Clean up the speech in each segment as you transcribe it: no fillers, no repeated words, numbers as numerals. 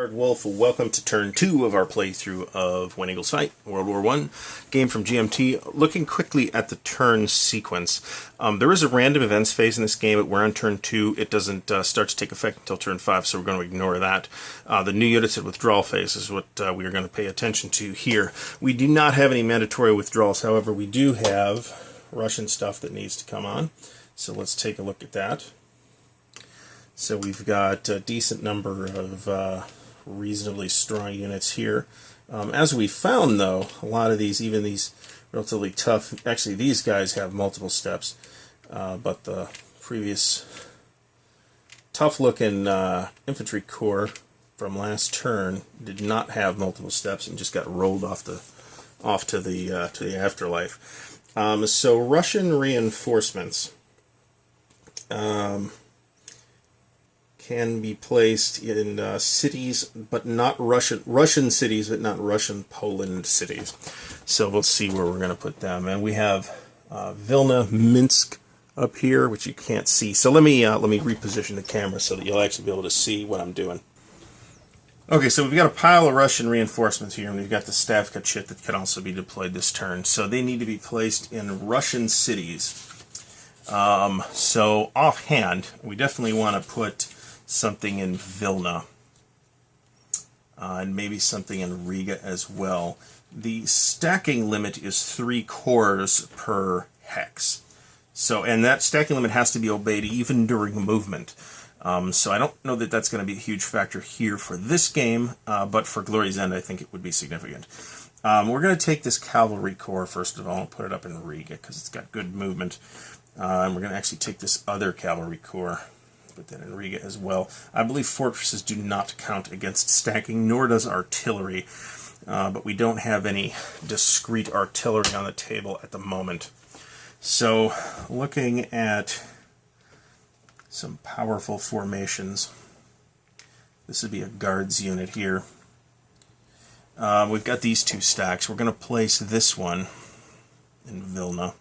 Ardwulf, welcome to turn 2 of our playthrough of When Eagles Fight, World War I, game from GMT. Looking quickly at the turn sequence, there is a random events phase in this game, but we're on turn 2. It doesn't start to take effect until turn 5, so we're going to ignore that. The new units at withdrawal phase is what we are going to pay attention to here. We do not have any mandatory withdrawals, however, we do have Russian stuff that needs to come on, so let's take a look at that. So we've got a decent number of reasonably strong units here. As we found, though, a lot of these, even these relatively tough, actually these guys have multiple steps, but the previous tough-looking infantry corps from last turn did not have multiple steps and just got rolled off to the afterlife. So Russian reinforcements can be placed in cities, but not Russian cities, but not Russian Poland cities. So we'll see where we're going to put them. And we have Vilna, Minsk up here, which you can't see. So let me reposition the camera so that you'll actually be able to see what I'm doing. Okay, so we've got a pile of Russian reinforcements here, and we've got the staff cut shit that can also be deployed this turn. So they need to be placed in Russian cities. So offhand, we definitely want to put something in Vilna, and maybe something in Riga as well. The stacking limit is 3 cores per hex. So, and that stacking limit has to be obeyed even during movement. So I don't know that that's going to be a huge factor here for this game, but for Glory's End I think it would be significant. We're going to take this cavalry corps first of all and put it up in Riga because it's got good movement. And we're going to actually take this other cavalry corps, put that in Riga as well. I believe fortresses do not count against stacking, nor does artillery, but we don't have any discrete artillery on the table at the moment. So, looking at some powerful formations, this would be a guards unit here. We've got these 2 stacks. We're going to place this one in Vilna.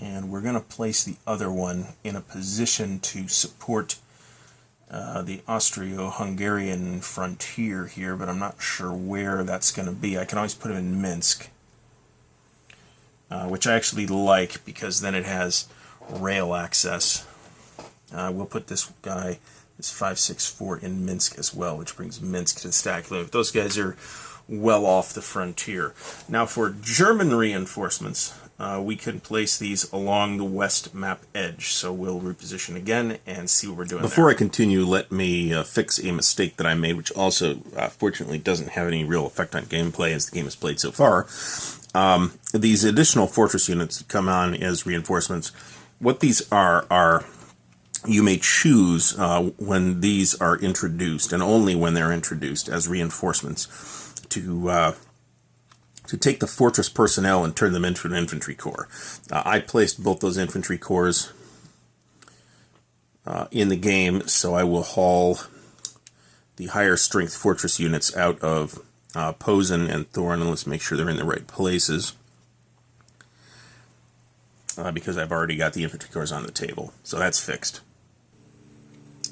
And we're going to place the other one in a position to support the Austro-Hungarian frontier here, but I'm not sure where that's going to be. I can always put him in Minsk, which I actually like because then it has rail access. We'll put this guy, this 564, in Minsk as well, which brings Minsk to the stack limit. Those guys are well off the frontier. Now for German reinforcements, we can place these along the west map edge. So we'll reposition again and see what we're doing. Before I continue, let me fix a mistake that I made, which also fortunately doesn't have any real effect on gameplay as the game is played so far. These additional fortress units that come on as reinforcements, what these are you may choose when these are introduced, and only when they're introduced as reinforcements, to take the fortress personnel and turn them into an infantry corps. I placed both those infantry corps in the game, so I will haul the higher strength fortress units out of Posen and Thorn, and let's make sure they're in the right places, because I've already got the infantry corps on the table, so that's fixed.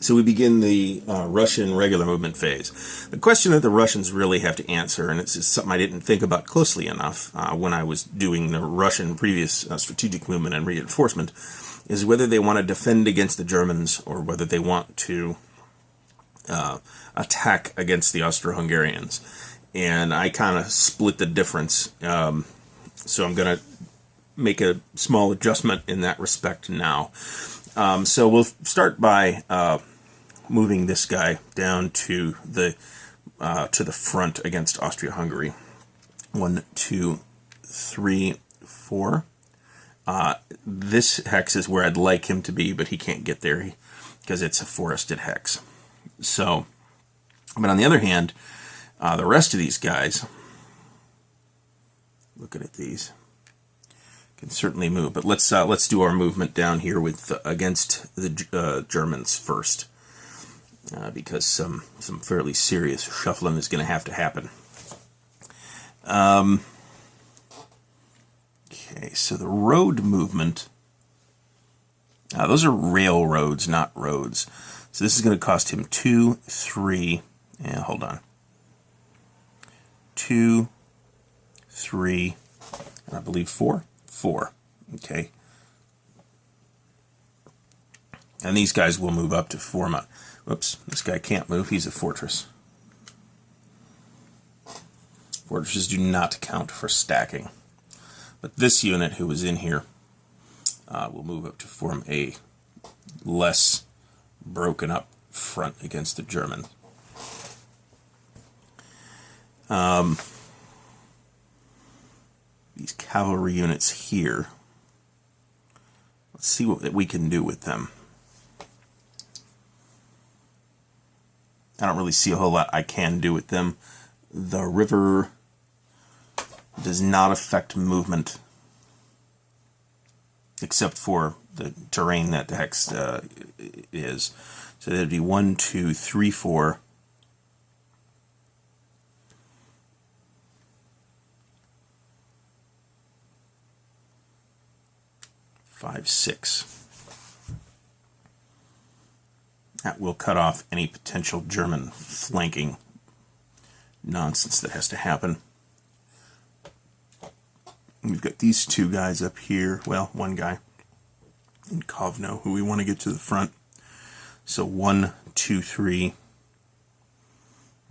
So we begin the Russian regular movement phase. The question that the Russians really have to answer, and it's just something I didn't think about closely enough when I was doing the Russian previous strategic movement and reinforcement, is whether they want to defend against the Germans or whether they want to attack against the Austro-Hungarians. And I kind of split the difference, so I'm going to make a small adjustment in that respect now. So we'll start by moving this guy down to the front against Austria-Hungary. 1, 2, 3, 4. This hex is where I'd like him to be, but he can't get there because it's a forested hex. So, but on the other hand, the rest of these guys, looking at these, can certainly move. But let's do our movement down here with against the Germans first, because some fairly serious shuffling is going to have to happen. Okay, so the road movement, those are railroads, not roads. So this is going to cost him 2, 3, and hold on. 2, 3, and I believe 4? 4. Okay. And these guys will move up to 4. Whoops, this guy can't move. He's a fortress. Fortresses do not count for stacking. But this unit who was in here will move up to form a less broken up front against the Germans. These cavalry units here, let's see what we can do with them. I don't really see a whole lot I can do with them. The river does not affect movement, except for the terrain that the hex is. So that'd be 1, 2, 3, 4. 5, 6. That will cut off any potential German flanking nonsense that has to happen. We've got these two guys up here. Well, one guy in Kovno who we want to get to the front. So 1, 2, 3.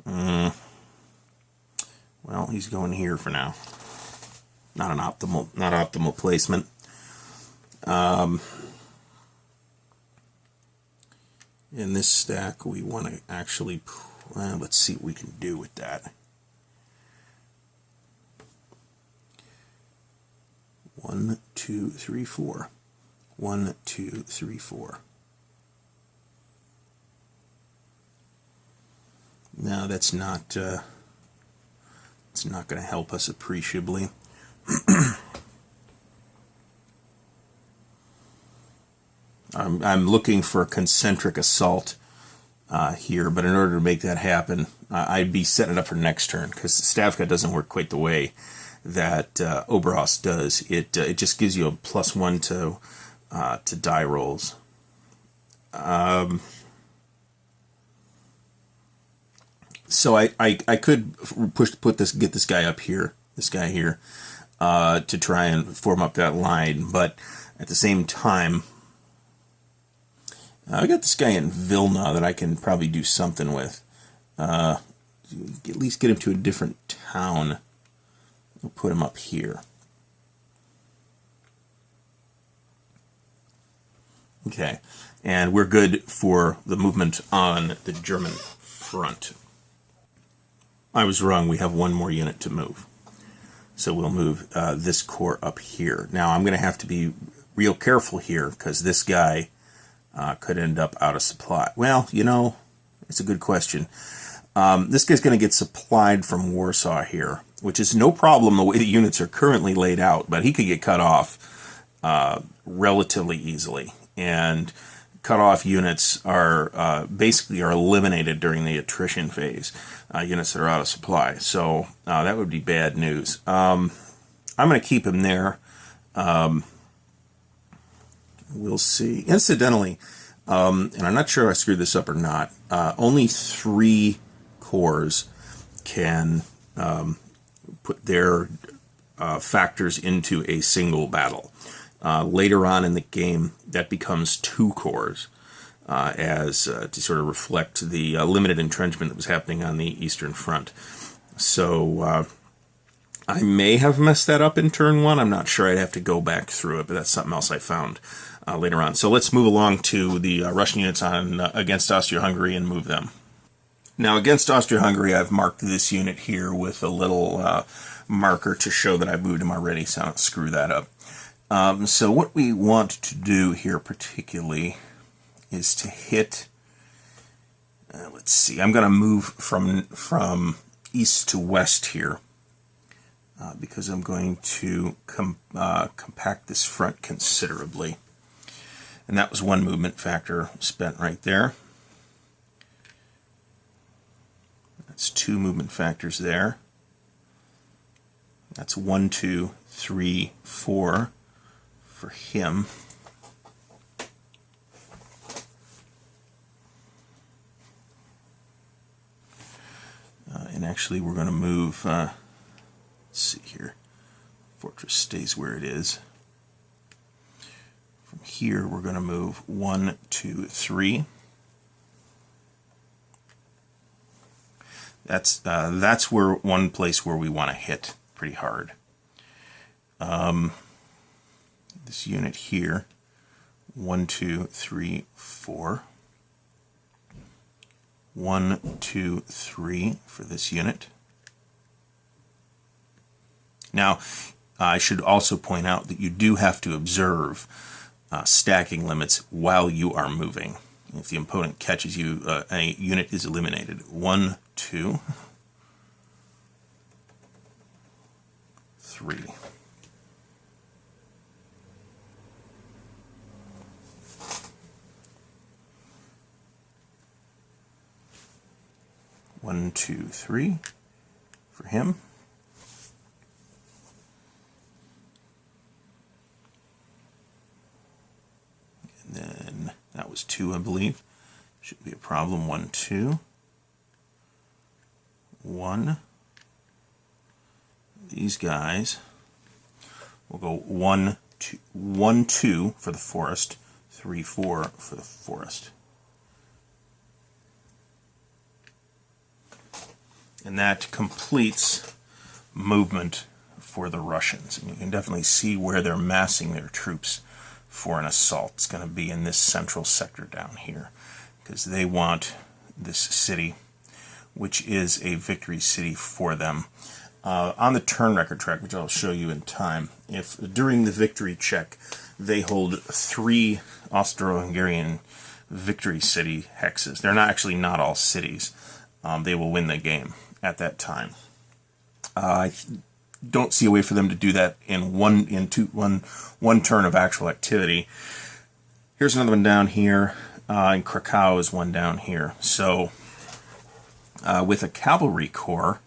Well, he's going here for now. Not optimal placement. In this stack, we want to actually, let's see what we can do with that. 1, 2, 3, 4. 1, 2, 3, 4. No, that's not. It's not going to help us appreciably. I'm looking for a concentric assault here, but in order to make that happen, I'd be setting it up for next turn, because Stavka doesn't work quite the way that Oberhaus does. It just gives you a +1 to die rolls. So I could get this guy up here, to try and form up that line, but at the same time, I got this guy in Vilna that I can probably do something with. At least get him to a different town. We'll put him up here. Okay, and we're good for the movement on the German front. I was wrong, we have one more unit to move. So we'll move this corps up here. Now I'm going to have to be real careful here, because this guy could end up out of supply. Well, you know, it's a good question. This guy's going to get supplied from Warsaw here, which is no problem the way the units are currently laid out, but he could get cut off relatively easily. And cut-off units are basically eliminated during the attrition phase, units that are out of supply. So that would be bad news. I'm going to keep him there. We'll see. Incidentally, and I'm not sure if I screwed this up or not, only 3 corps can put their factors into a single battle. Later on in the game, that becomes 2 corps, to sort of reflect the limited entrenchment that was happening on the Eastern Front. So I may have messed that up in turn 1. I'm not sure. I'd have to go back through it, but that's something else I found later on. So let's move along to the Russian units against Austria-Hungary and move them. Now, against Austria-Hungary, I've marked this unit here with a little marker to show that I moved him already, so I don't screw that up. So what we want to do here particularly is to hit, let's see, I'm going to move from east to west here, because I'm going to compact this front considerably. And that was 1 movement factor spent right there. That's 2 movement factors there. That's 1, 2, 3, 4 for him. And actually we're going to move, let's see here, fortress stays where it is. From here we're going to move 1, 2, 3. That's where one place where we want to hit pretty hard. This unit here, 1, 2, 3, 4. 1, 2, 3 for this unit. Now, I should also point out that you do have to observe stacking limits while you are moving. If the opponent catches you, a unit is eliminated. 1, 2, 3. One, 2, 3 for him. And then that was 2, I believe. Shouldn't be a problem. 1, 2. 1. These guys will go 1, 2, 1, 2 for the forest, 3, 4 for the forest. And that completes movement for the Russians. And you can definitely see where they're massing their troops for an assault. It's going to be in this central sector down here, because they want this city, which is a victory city for them. On the turn record track, which I'll show you in time, if during the victory check they hold 3 Austro-Hungarian victory city hexes, they're not all cities, they will win the game at that time. I don't see a way for them to do that in one turn of actual activity. Here's another one down here, and Krakow is one down here. So with a cavalry corps,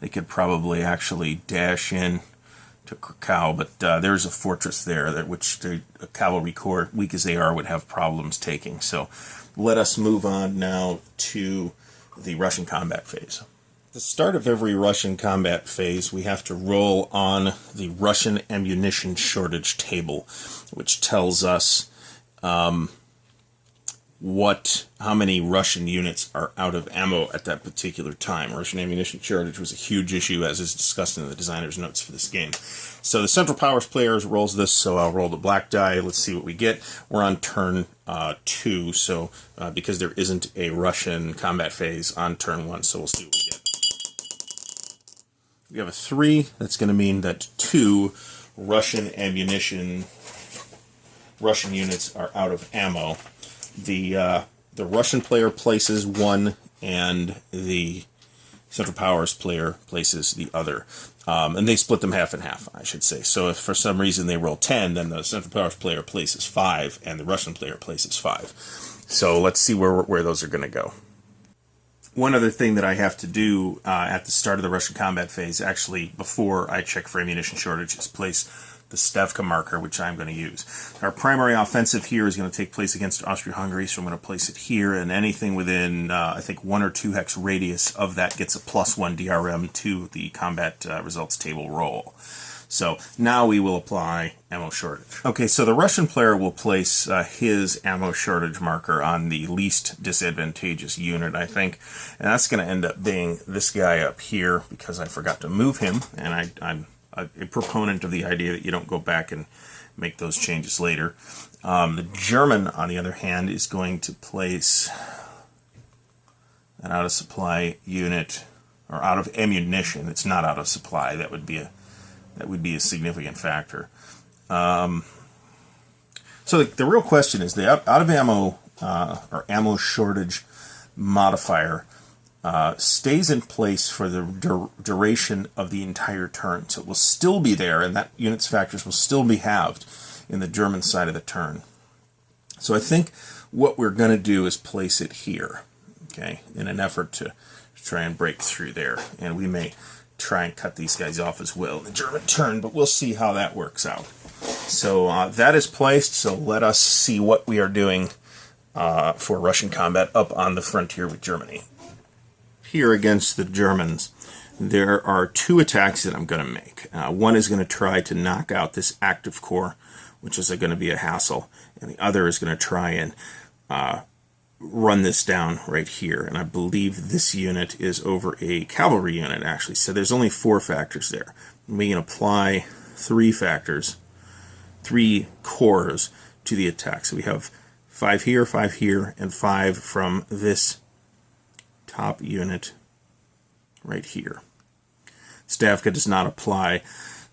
they could probably actually dash in to Krakow, but there's a fortress there that which a cavalry corps, weak as they are, would have problems taking. So let us move on now to the Russian combat phase. At the start of every Russian combat phase, we have to roll on the Russian ammunition shortage table, which tells us how many Russian units are out of ammo at that particular time. Russian ammunition shortage was a huge issue, as is discussed in the designer's notes for this game. So the Central Powers player rolls this, so I'll roll the black die. Let's see what we get. We're on turn 2, so because there isn't a Russian combat phase on turn 1, so we'll see what we get. We have a 3. That's going to mean that 2 Russian units are out of ammo. The Russian player places 1, and the Central Powers player places the other. And they split them half and half, I should say. So if for some reason they roll 10, then the Central Powers player places 5, and the Russian player places 5. So let's see where those are going to go. One other thing that I have to do at the start of the Russian combat phase, actually before I check for ammunition shortage, is place the Stavka marker, which I'm going to use. Our primary offensive here is going to take place against Austria-Hungary, so I'm going to place it here, and anything within, I think, 1 or 2 hex radius of that gets a +1 DRM to the combat results table roll. So now we will apply ammo shortage. Okay, so the Russian player will place his ammo shortage marker on the least disadvantageous unit, I think, and that's going to end up being this guy up here, because I forgot to move him, and I'm a proponent of the idea that you don't go back and make those changes later. The German, on the other hand, is going to place an out-of-supply unit, or out of ammunition. It's not out of supply. That would be a significant factor. So the real question is the out of ammo or ammo shortage modifier stays in place for the duration of the entire turn. So it will still be there, and that unit's factors will still be halved in the German side of the turn. So I think what we're going to do is place it here, okay, in an effort to try and break through there. And we may try and cut these guys off as well in the German turn, but we'll see how that works out. So that is placed, so let us see what we are doing for Russian combat up on the frontier with Germany. Here against the Germans, there are two attacks that I'm going to make. One is going to try to knock out this active corps, which is going to be a hassle, and the other is going to try and run this down right here. And I believe this unit is over a cavalry unit, actually. So there's only 4 factors there. We can apply 3 factors, 3 cores to the attack. So we have 5 here, and 5 from this top unit right here. Stavka does not apply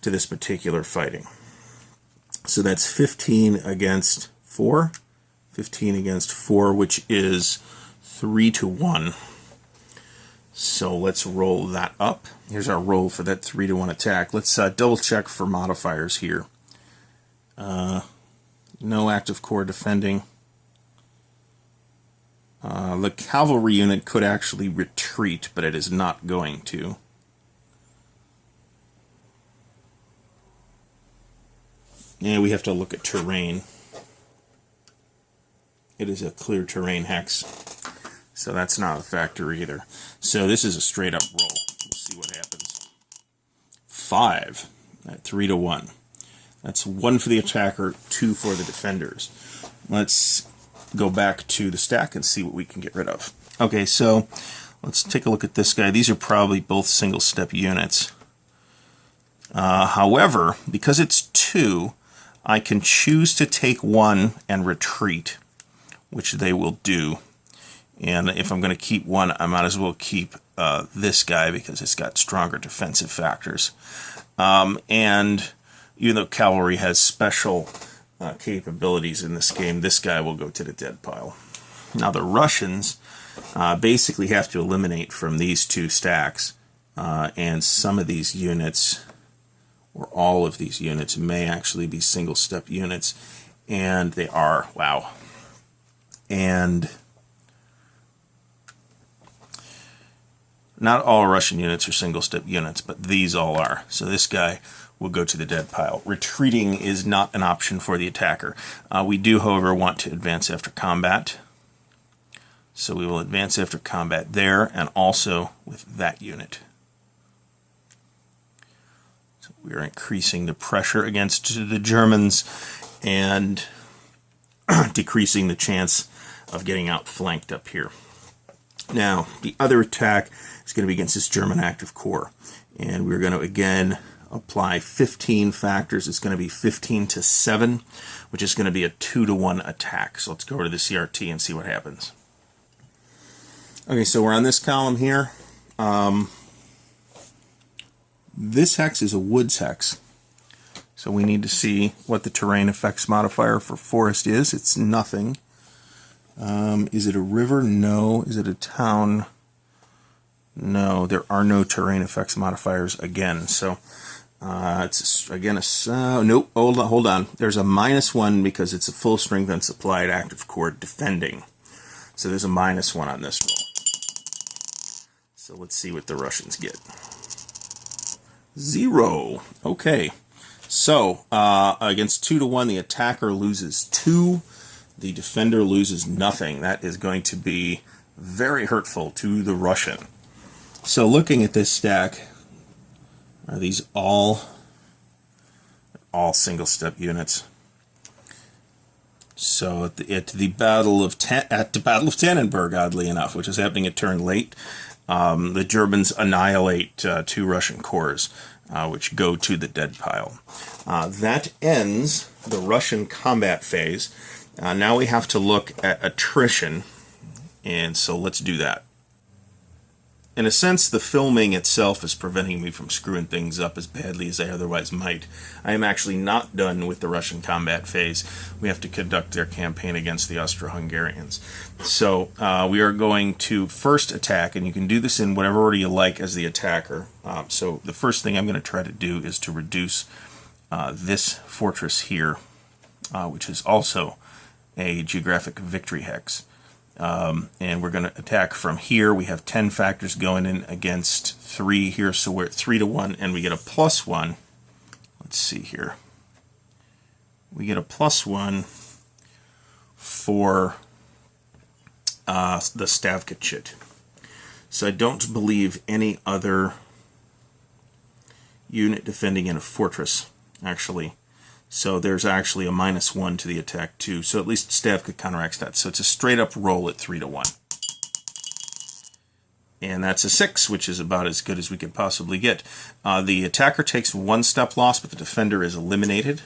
to this particular fighting. So that's 15 against 4. 15 against 4, which is 3 to 1. So let's roll that up. Here's our roll for that 3 to 1 attack. Let's double check for modifiers here. No active corps defending. The cavalry unit could actually retreat, but it is not going to. And we have to look at terrain. It is a clear terrain hex, so that's not a factor either. So this is a straight up roll. We'll see what happens. 5 at 3 to 1. That's 1 for the attacker, 2 for the defenders. Let's go back to the stack and see what we can get rid of. Okay, so let's take a look at this guy. These are probably both single step units. However, because it's 2, I can choose to take 1 and retreat, which they will do. And if I'm going to keep 1, I might as well keep this guy because it's got stronger defensive factors. And even though cavalry has special capabilities in this game, this guy will go to the dead pile. Now the Russians basically have to eliminate from these 2 stacks, and some of these units, or all of these units, may actually be single step units, and they are. Wow. And not all Russian units are single-step units, but these all are. So this guy will go to the dead pile. Retreating is not an option for the attacker. We do, however, want to advance after combat. So we will advance after combat there, and also with that unit. So we are increasing the pressure against the Germans and decreasing the chance of getting outflanked up here. Now, the other attack is going to be against this German active corps. And we're going to, again, apply 15 factors. It's going to be 15 to 7, which is going to be a 2 to 1 attack. So let's go over to the CRT and see what happens. Okay, so we're on this column here. This hex is a woods hex. So we need to see what the terrain effects modifier for forest is. It's nothing. Is it a river? No. Is it a town? No. There are no terrain effects modifiers again. So it's again a nope. Hold on. There's a -1 because it's a full strength and supplied active corps defending. So there's a -1 on this roll. So let's see what the Russians get. 0. Okay. So against 2 to 1, the attacker loses 2. The defender loses nothing. That is going to be very hurtful to the Russian. So looking at this stack, are these all single-step units? So at the Battle of Tannenberg, oddly enough, which is happening at turn late, the Germans annihilate 2 Russian corps, which go to the dead pile. That ends the Russian combat phase. Now we have to look at attrition, and so let's do that. In a sense, the filming itself is preventing me from screwing things up as badly as I otherwise might. I am actually not done with the Russian combat phase. We have to conduct their campaign against the Austro-Hungarians. So we are going to first attack, and you can do this in whatever order you like as the attacker. So the first thing I'm going to try to do is to reduce this fortress here, which is also a geographic victory hex. and we're going to attack from here. We have 10 factors going in against 3 here, so we're at 3-1, and we get a +1. Let's see here. We get a +1 for the Stavka Chit. So I don't believe any other unit defending in a fortress, actually. So there's actually a -1 to the attack too. So at least Stavka counteracts that. So it's a straight up roll at 3-1. And that's a 6, which is about as good as we could possibly get. The attacker takes 1 step loss, but the defender is eliminated.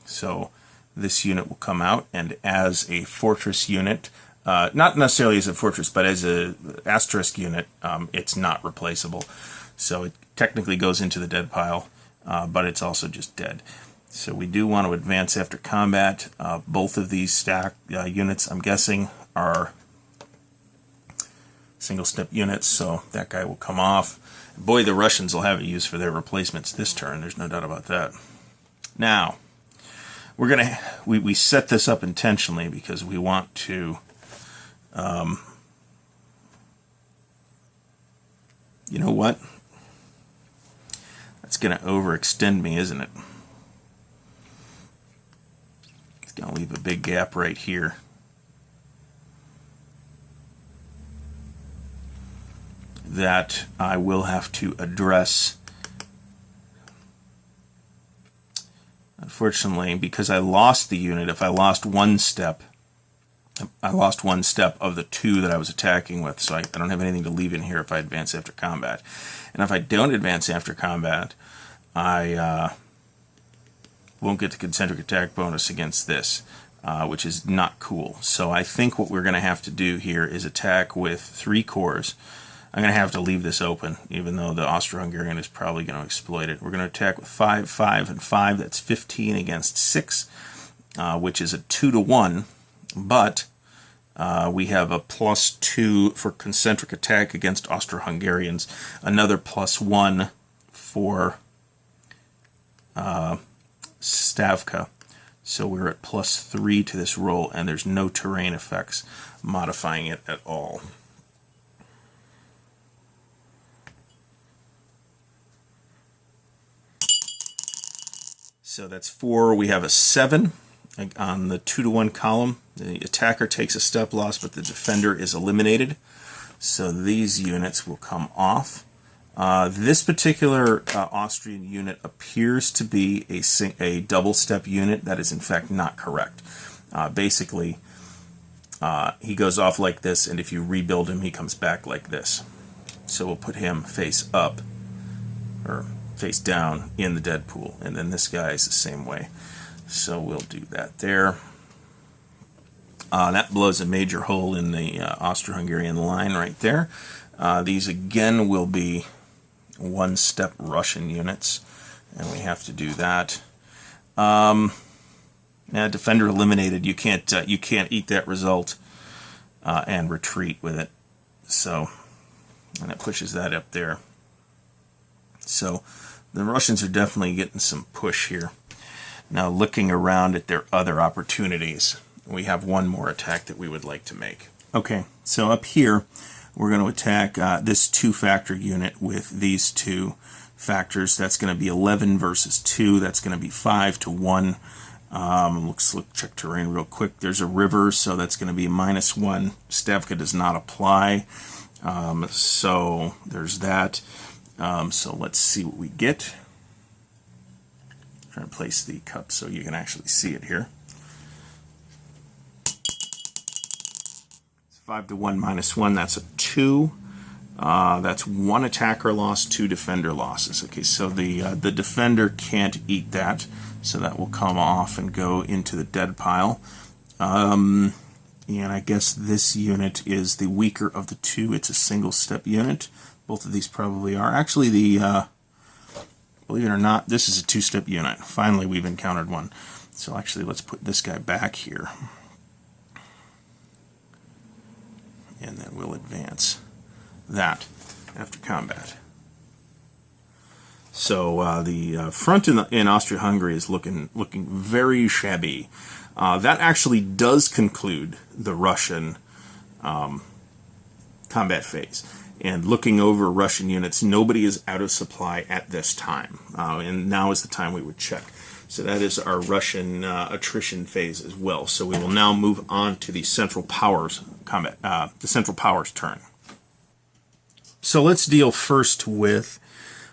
So this unit will come out, and as a fortress unit, not necessarily as a fortress, but as a asterisk unit, it's not replaceable. So it technically goes into the dead pile, but it's also just dead. So we do want to advance after combat. Both of these stack units, I'm guessing, are single-step units, so that guy will come off. Boy, the Russians will have a use for their replacements this turn. There's no doubt about that. Now, we set this up intentionally because we want to, you know what? That's going to overextend me, isn't it? It's going to leave a big gap right here. That I will have to address. Unfortunately, because I lost the unit, if I lost 1 step, I lost 1 step of the 2 that I was attacking with, so I don't have anything to leave in here if I advance after combat. And if I don't advance after combat, I won't get the concentric attack bonus against this, which is not cool. So I think what we're going to have to do here is attack with 3 cores. I'm going to have to leave this open, even though the Austro-Hungarian is probably going to exploit it. We're going to attack with 5, 5, and 5. That's 15 against 6, which is a 2-1. But we have a +2 for concentric attack against Austro-Hungarians, another +1 for Stavka. So we're at +3 to this roll, and there's no terrain effects modifying it at all. So that's 4. We have a 7 on the 2-1 column. The attacker takes a step loss, but the defender is eliminated. So these units will come off. This particular Austrian unit appears to be a double-step unit. That is, in fact, not correct. Basically, he goes off like this, and if you rebuild him, he comes back like this. So we'll put him face up, or face down in the dead pool, and then this guy is the same way. So we'll do that there. That blows a major hole in the Austro-Hungarian line right there. These again will be 1-step Russian units, and we have to do that. Defender eliminated. You can't eat that result and retreat with it. So, and it pushes that up there. So the Russians are definitely getting some push here. Now, looking around at their other opportunities, we have one more attack that we would like to make. Okay, so up here, we're going to attack this 2-factor unit with these 2 factors. That's going to be 11 versus 2. That's going to be 5-1. Let's check terrain real quick. There's a river, so that's going to be a -1. Stavka does not apply. So there's that. So let's see what we get. I'm trying to place the cup so you can actually see it here. It's 5-1 -1. That's a 2. That's 1 attacker loss, 2 defender losses. Okay, so the defender can't eat that, so that will come off and go into the dead pile. And I guess this unit is the weaker of the 2. It's a single-step unit. Both of these probably are. Actually, believe it or not, this is a 2-step unit. Finally, we've encountered one. So actually, let's put this guy back here. And then we'll advance that after combat. So the front in Austria-Hungary is looking very shabby. That actually does conclude the Russian combat phase. And looking over Russian units, nobody is out of supply at this time. And now is the time we would check. So that is our Russian attrition phase as well. So we will now move on to the Central Powers combat, the Central Powers turn. So let's deal first with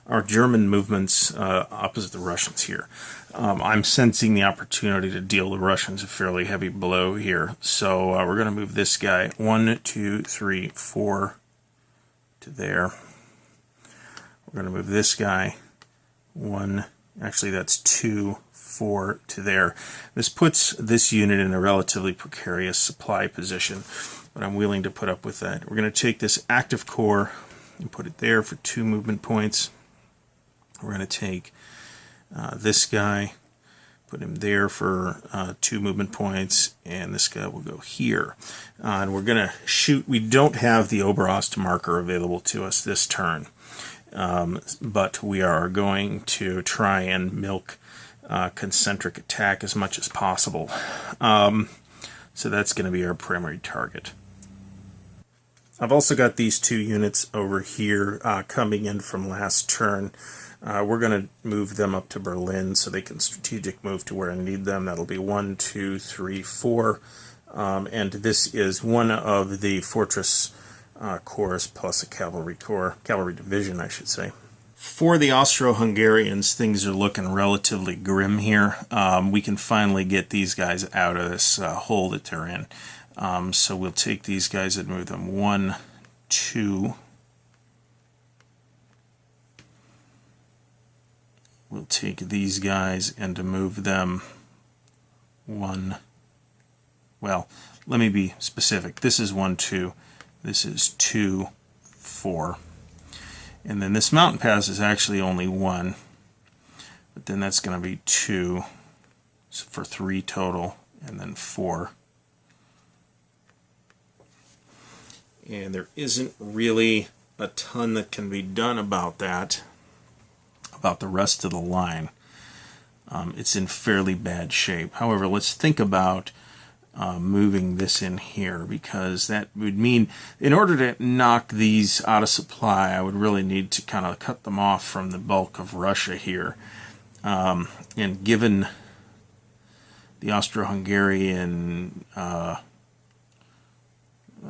our German movements opposite the Russians here. I'm sensing the opportunity to deal the Russians a fairly heavy blow here. So we're going to move this guy 1, 2, 3, 4 to there. We're going to move this guy 1, actually that's 2, 4 to there. This puts this unit in a relatively precarious supply position, but I'm willing to put up with that. We're going to take this active core and put it there for 2 movement points. We're going to take this guy, put him there for 2 movement points, and this guy will go here. And we're going to shoot. We don't have the Oberost marker available to us this turn, but we are going to try and milk concentric attack as much as possible. So that's going to be our primary target. I've also got these 2 units over here coming in from last turn. We're going to move them up to Berlin so they can strategic move to where I need them. That'll be 1, 2, 3, 4. And this is one of the fortress corps plus a cavalry corps, cavalry division, I should say. For the Austro-Hungarians, things are looking relatively grim here. We can finally get these guys out of this hole that they're in. So we'll take these guys and move them 1, 2. We'll take these guys and to move them 1. Well, let me be specific. This is 1, 2. This is 2, 4. And then this mountain pass is actually only 1. But then that's going to be 2 for 3 total, and then 4. And there isn't really a ton that can be done about that, about the rest of the line. It's in fairly bad shape. However, let's think about moving this in here, because that would mean, in order to knock these out of supply, I would really need to kind of cut them off from the bulk of Russia here. And given the Austro-Hungarian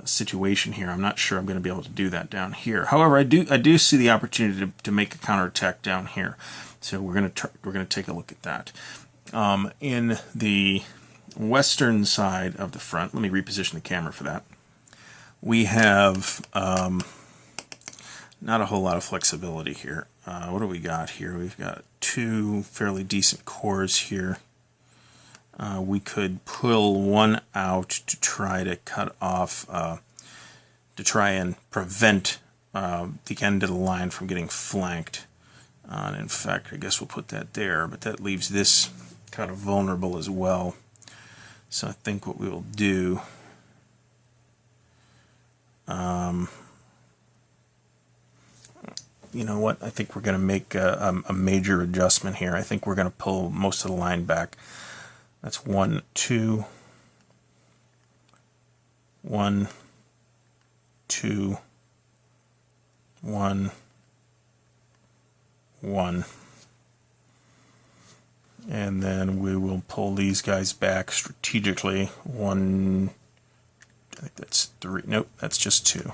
situation here, I'm not sure I'm going to be able to do that down here. However, I do see the opportunity to make a counterattack down here, so we're going to take a look at that. In the western side of the front, let me reposition the camera for that. We have not a whole lot of flexibility here. What do we got here? We've got 2 fairly decent cores here. We could pull one out to try to cut off, to try and prevent the end of the line from getting flanked. And in fact, I guess we'll put that there, but that leaves this kind of vulnerable as well. So I think what we will do, you know what, I think we're going to make a major adjustment here. I think we're going to pull most of the line back. That's 1, 2, 1, 2, 1, 1. And then we will pull these guys back strategically. 1, I think that's 3. Nope, that's just 2.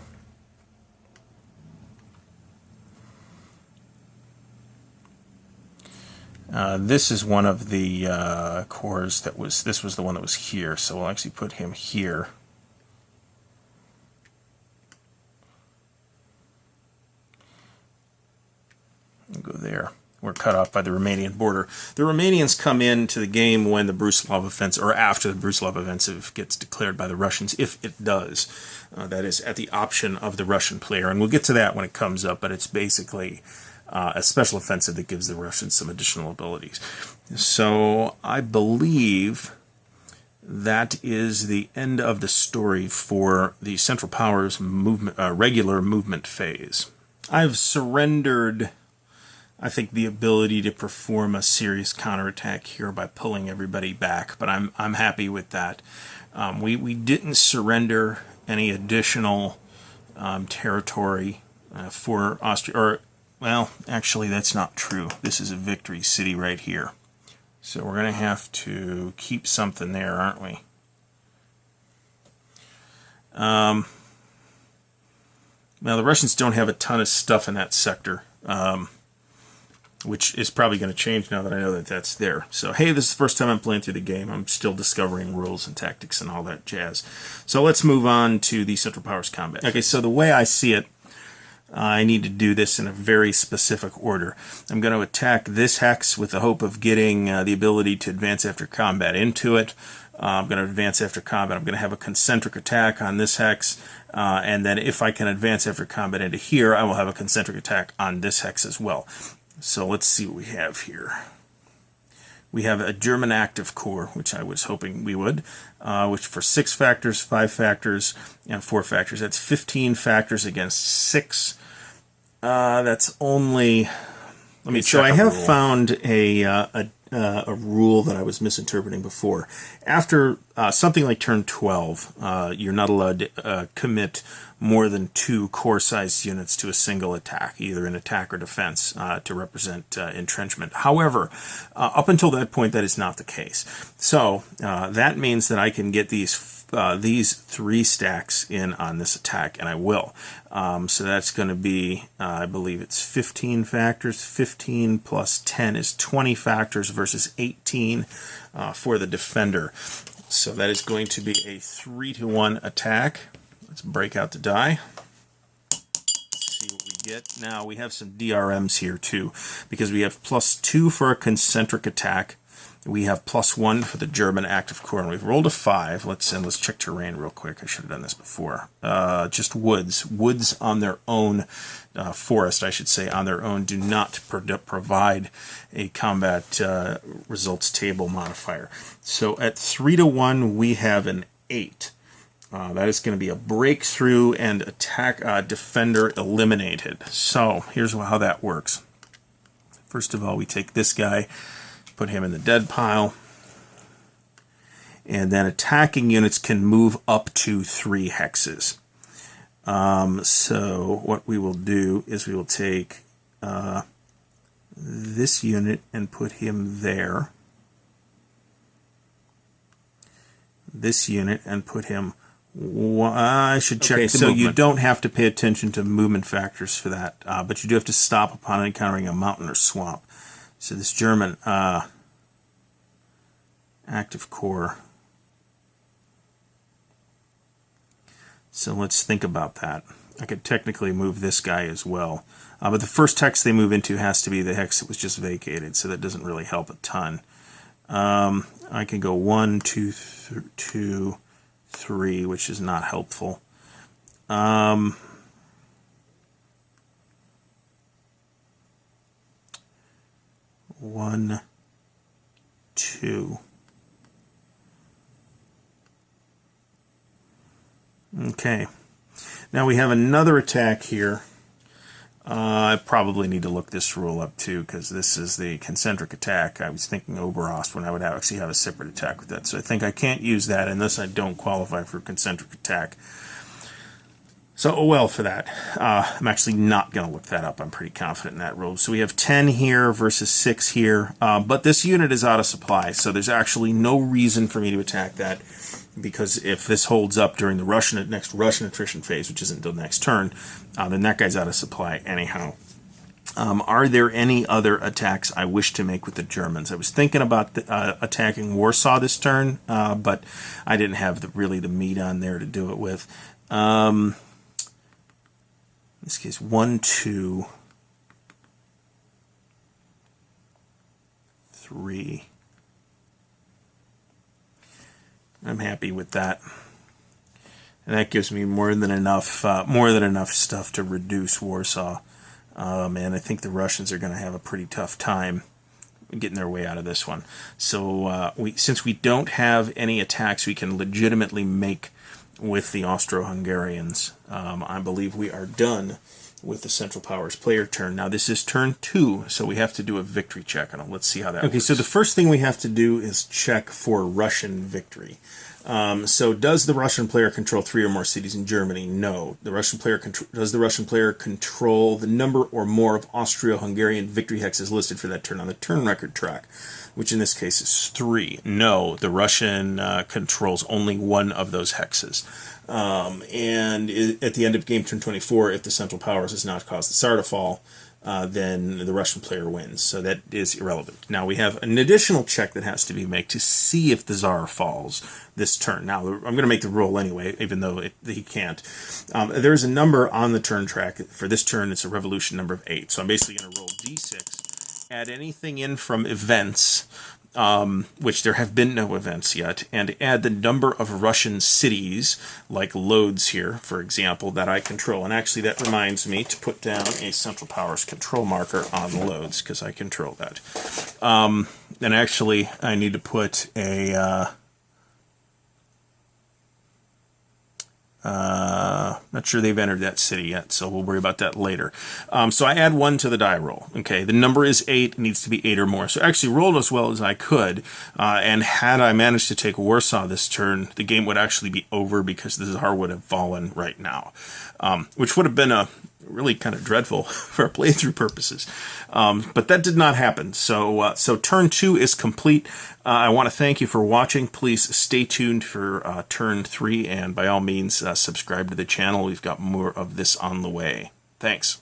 This is one of the cores that was, this was the one that was here, so we'll actually put him here. And go there. We're cut off by the Romanian border. The Romanians come into the game when the Brusilov offensive, or after the Brusilov offensive gets declared by the Russians, if it does. That is at the option of the Russian player, and we'll get to that when it comes up, but it's basically a special offensive that gives the Russians some additional abilities. So I believe that is the end of the story for the Central Powers movement, regular movement phase. I've surrendered, I think, the ability to perform a serious counterattack here by pulling everybody back, but I'm happy with that. We didn't surrender any additional territory for Austria. Or, well, actually, that's not true. This is a victory city right here. So we're going to have to keep something there, aren't we? Now, the Russians don't have a ton of stuff in that sector, which is probably going to change now that I know that that's there. So, hey, this is the first time I'm playing through the game. I'm still discovering rules and tactics and all that jazz. So let's move on to the Central Powers combat. Okay, so the way I see it, I need to do this in a very specific order. I'm going to attack this hex with the hope of getting the ability to advance after combat into it. I'm going to advance after combat. I'm going to have a concentric attack on this hex, and then if I can advance after combat into here, I will have a concentric attack on this hex as well. So let's see what we have here. We have a German active core, which I was hoping we would, which for 6 factors, 5 factors, and 4 factors. That's 15 factors against 6. That's only... Let me check. So I have found a rule that I was misinterpreting before. After something like turn 12, you're not allowed to commit more than 2 core-sized units to a single attack, either in attack or defense, to represent entrenchment. However, up until that point, that is not the case. So that means that I can get these 3 stacks in on this attack, and I will. So that's going to be, I believe it's 15 factors. 15 plus 10 is 20 factors versus 18 for the defender. So that is going to be a 3-to-1 attack. Let's break out the die. See what we get. Now we have some DRMs here too, because we have +2 for a concentric attack. We have +1 for the German active core, and we've rolled a 5. Let's check terrain real quick. I should have done this before. Just woods. Woods on their own, forest, I should say, on their own, do not provide a combat results table modifier. So at 3-to-1, we have an 8. That is going to be a breakthrough and attack defender eliminated. So here's how that works. First of all, we take this guy, put him in the dead pile, and then attacking units can move up to 3 hexes. So what we will do is we will take this unit and put him there. This unit and put him... I should check the movement. You don't have to pay attention to movement factors for that, but you do have to stop upon encountering a mountain or swamp. So this German active core. So let's think about that. I could technically move this guy as well, but the first hex they move into has to be the hex that was just vacated, so that doesn't really help a ton. I can go 1, 2, 2, 3, which is not helpful. 1, 2. Okay. Now we have another attack here. I probably need to look this rule up too, because this is the concentric attack. I was thinking Oberost when I would actually have a separate attack with that. So I think I can't use that unless I don't qualify for concentric attack. So, oh well for that. I'm actually not going to look that up. I'm pretty confident in that rule. So we have 10 here versus 6 here. But this unit is out of supply, so there's actually no reason for me to attack that, because if this holds up during the next Russian attrition phase, which isn't until next turn, then that guy's out of supply anyhow. Are there any other attacks I wish to make with the Germans? I was thinking about attacking Warsaw this turn, but I didn't have really the meat on there to do it with. In this case, 1, 2, 3. I'm happy with that, and that gives me more than enough stuff to reduce Warsaw. And I think the Russians are going to have a pretty tough time getting their way out of this one. So since we don't have any attacks we can legitimately make with the Austro-Hungarians, I believe we are done with the Central Powers player turn. Now this is turn 2, so we have to do a victory check on it. Let's see how that works. Okay, so the first thing we have to do is check for Russian victory. So does the Russian player control 3 or more cities in Germany? No. Does the Russian player control the number or more of Austro-Hungarian victory hexes listed for that turn on the turn record track, which in this case is 3? No. The Russian controls only 1 of those hexes. And at the end of game turn 24, if the Central Powers has not caused the Tsar to fall, then the Russian player wins. So that is irrelevant. Now we have an additional check that has to be made to see if the Tsar falls this turn. Now I'm going to make the roll anyway, even though he can't. There's a number on the turn track. For this turn, it's a revolution number of 8. So I'm basically going to roll d6, add anything in from events, which there have been no events yet, and add the number of Russian cities, like Lodz here, for example, that I control. And actually that reminds me to put down a Central Powers control marker on Lodz, because I control that. And actually I need to put a... not sure they've entered that city yet, so we'll worry about that later. So I add 1 to the die roll. Okay, the number is 8, it needs to be 8 or more. So I actually rolled as well as I could, and had I managed to take Warsaw this turn, the game would actually be over because the Tsar would have fallen right now, which would have been a really kind of dreadful for playthrough purposes. But that did not happen. So turn 2 is complete. I want to thank you for watching. Please stay tuned for turn 3, and by all means, subscribe to the channel. We've got more of this on the way. Thanks.